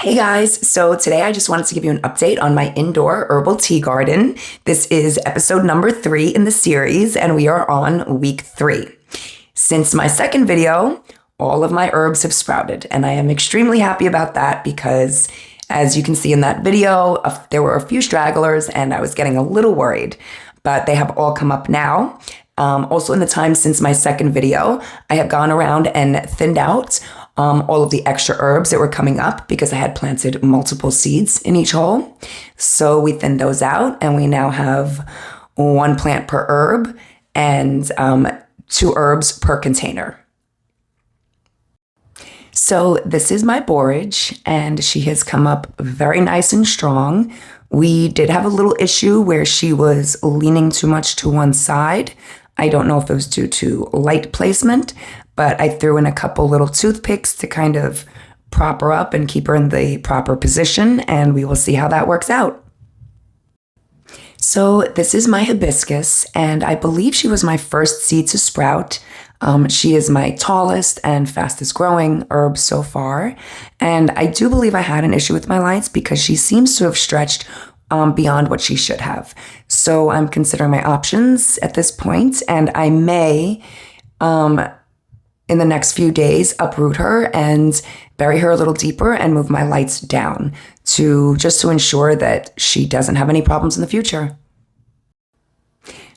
Hey guys, so today I just wanted to give you an update on my indoor herbal tea garden. This is episode number 3 in the series, and we are on week 3. Since my second video, all of my herbs have sprouted, and I am extremely happy about that because, as you can see in that video, there were a few stragglers and I was getting a little worried, but they have all come up now. Also in the time since my second video, I have gone around and thinned out all of the extra herbs that were coming up because I had planted multiple seeds in each hole. So we thinned those out and we now have 1 plant per herb and 2 herbs per container. So this is my borage and she has come up very nice and strong. We did have a little issue where she was leaning too much to one side. I don't know if it was due to light placement, but I threw in a couple little toothpicks to kind of prop her up and keep her in the proper position, and we will see how that works out. So this is my hibiscus, and I believe she was my first seed to sprout. She is my tallest and fastest growing herb so far, and I do believe I had an issue with my lights because she seems to have stretched beyond what she should have. So I'm considering my options at this point, and I may, in the next few days, uproot her and bury her a little deeper and move my lights down to ensure that she doesn't have any problems in the future.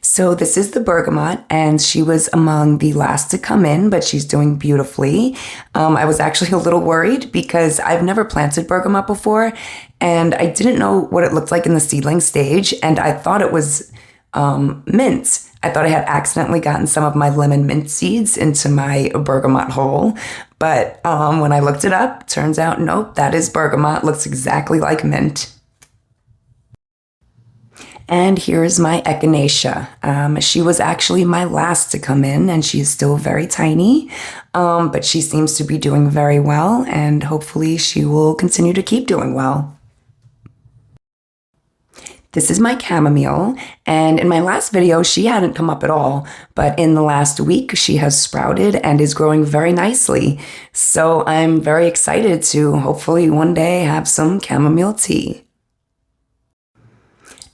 So this is the bergamot, and she was among the last to come in, but she's doing beautifully. I was actually a little worried because I've never planted bergamot before, and I didn't know what it looked like in the seedling stage, and I thought it was mint. I thought I had accidentally gotten some of my lemon mint seeds into my bergamot hole, but when I looked it up, turns out, nope, that is bergamot. Looks exactly like mint. And here's my echinacea. She was actually my last to come in, and she's still very tiny, but she seems to be doing very well, and hopefully she will continue to keep doing well. This is my chamomile, and in my last video, she hadn't come up at all, but in the last week, she has sprouted and is growing very nicely. So I'm very excited to hopefully one day have some chamomile tea.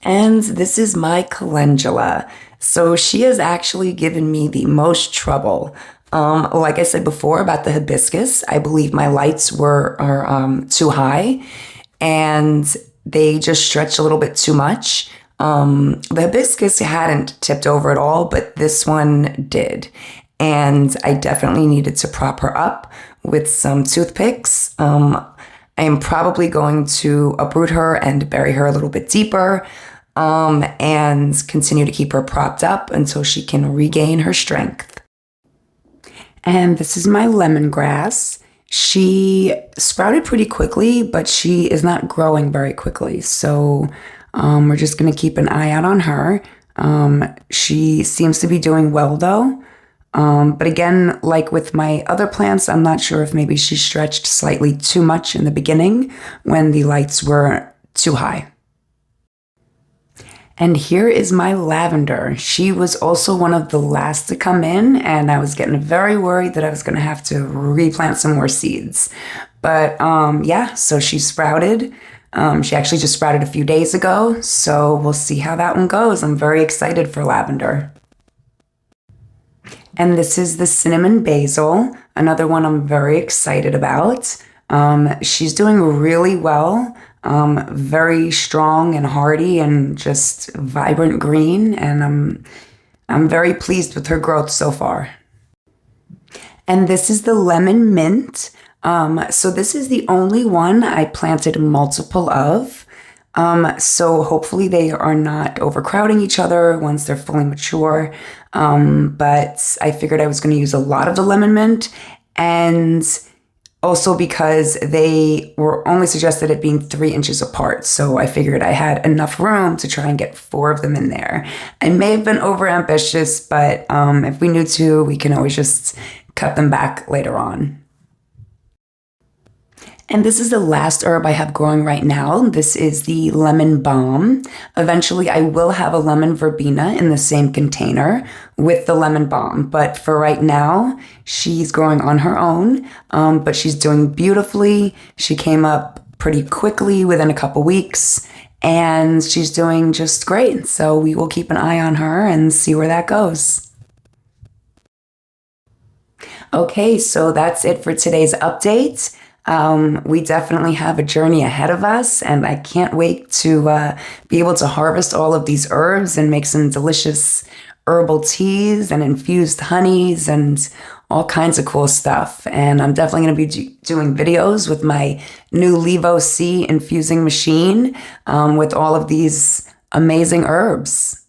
And this is my calendula. So she has actually given me the most trouble. Like I said before about the hibiscus, I believe my lights are too high and they just stretched a little bit too much. The hibiscus hadn't tipped over at all, but this one did. And I definitely needed to prop her up with some toothpicks. I am probably going to uproot her and bury her a little bit deeper. And continue to keep her propped up until she can regain her strength. And this is my lemongrass. She sprouted pretty quickly, but she is not growing very quickly. So we're just going to keep an eye out on her. She seems to be doing well though. But again, like with my other plants, I'm not sure if maybe she stretched slightly too much in the beginning when the lights were too high. And here is my lavender. She was also one of the last to come in, and I was getting very worried that I was going to have to replant some more seeds. But yeah, so she sprouted. She actually just sprouted a few days ago, so we'll see how that one goes. I'm very excited for lavender. And this is the cinnamon basil, another one I'm very excited about. She's doing really well. Very strong and hardy and just vibrant green, and I'm very pleased with her growth so far. And this is the lemon mint. So this is the only one I planted multiple of. So hopefully they are not overcrowding each other once they're fully mature. But I figured I was going to use a lot of the lemon mint, and also because they were only suggested at being 3 inches apart. So I figured I had enough room to try and get 4 of them in there. I may have been over ambitious, but if we need to, we can always just cut them back later on. And this is the last herb I have growing right now. This is the lemon balm. Eventually, I will have a lemon verbena in the same container with the lemon balm. But for right now, she's growing on her own, but she's doing beautifully. She came up pretty quickly within a couple weeks, and she's doing just great. So we will keep an eye on her and see where that goes. Okay, so that's it for today's update. We definitely have a journey ahead of us, and I can't wait to be able to harvest all of these herbs and make some delicious herbal teas and infused honeys and all kinds of cool stuff. And I'm definitely going to be doing videos with my new Levo C infusing machine with all of these amazing herbs.